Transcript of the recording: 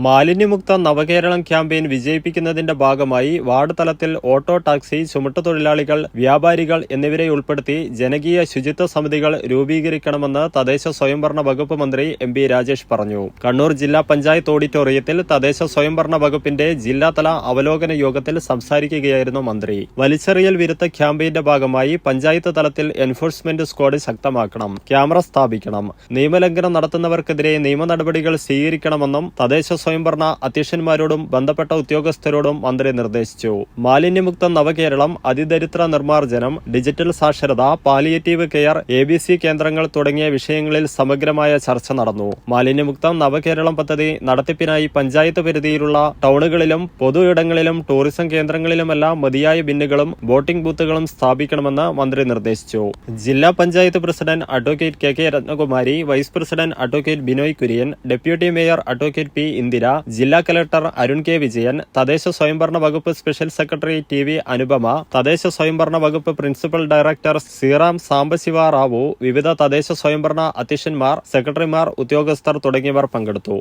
മാലിന്യമുക്ത നവകേരളം ക്യാമ്പയിൻ വിജയിപ്പിക്കുന്നതിന്റെ ഭാഗമായി വാർഡ് തലത്തിൽ ഓട്ടോ ടാക്സി, ചുമട്ടുതൊഴിലാളികൾ, വ്യാപാരികൾ എന്നിവരെ ഉൾപ്പെടുത്തി ജനകീയ ശുചിത്വ സമിതികൾ രൂപീകരിക്കണമെന്ന് തദ്ദേശ സ്വയംഭരണ വകുപ്പ് മന്ത്രി എം.പി. രാജേഷ് പറഞ്ഞു. കണ്ണൂർ ജില്ലാ പഞ്ചായത്ത് ഓഡിറ്റോറിയത്തിൽ തദ്ദേശ സ്വയംഭരണ വകുപ്പിന്റെ ജില്ലാതല അവലോകന യോഗത്തിൽ സംസാരിക്കുകയായിരുന്നു മന്ത്രി. വലിച്ചെറിയൽ വിരുദ്ധ ക്യാമ്പയിന്റെ ഭാഗമായി പഞ്ചായത്ത് തലത്തിൽ എൻഫോഴ്സ്മെന്റ് സ്ക്വാഡ് ശക്തമാക്കണം, ക്യാമറ സ്ഥാപിക്കണം, നിയമലംഘനം നടത്തുന്നവർക്കെതിരെ നിയമ നടപടികൾ സ്വീകരിക്കണമെന്നും തദ്ദേശ സ്വയംഭരണ അധ്യക്ഷന്മാരോടും ബന്ധപ്പെട്ട ഉദ്യോഗസ്ഥരോടും മന്ത്രി നിർദ്ദേശിച്ചു. മാലിന്യമുക്ത നവകേരളം, അതിദരിദ്ര നിർമ്മാർജ്ജനം, ഡിജിറ്റൽ സാക്ഷരത, പാലിയേറ്റീവ് കെയർ, ABC കേന്ദ്രങ്ങൾ തുടങ്ങിയ വിഷയങ്ങളിൽ സമഗ്രമായ ചർച്ച നടന്നു. മാലിന്യമുക്ത നവകേരളം പദ്ധതി നടത്തിപ്പിനായി പഞ്ചായത്ത് പരിധിയിലുള്ള ടൗണുകളിലും പൊതു ഇടങ്ങളിലും ടൂറിസം കേന്ദ്രങ്ങളിലുമെല്ലാം മതിയായ ബിന്നുകളും വോട്ടിംഗ് ബൂത്തുകളും സ്ഥാപിക്കണമെന്ന് മന്ത്രി നിർദ്ദേശിച്ചു. ജില്ലാ panchayat president advocate K Ratnakumari, vice president advocate Binoy Kurian, deputy mayor advocate P. Indira, ജില്ലാ കലക്ടർ അരുൺ കെ. വിജയൻ, തദ്ദേശ സ്വയംഭരണ വകുപ്പ് സ്പെഷ്യൽ സെക്രട്ടറി TV അനുപമ, തദ്ദേശ സ്വയംഭരണ വകുപ്പ് പ്രിൻസിപ്പൽ ഡയറക്ടർ ശ്രീറാം സാംബശിവ റാവു, വിവിധ തദ്ദേശ സ്വയംഭരണ അധ്യക്ഷന്മാർ, സെക്രട്ടറിമാർ, ഉദ്യോഗസ്ഥർ തുടങ്ങിയവർ പങ്കെടുത്തു.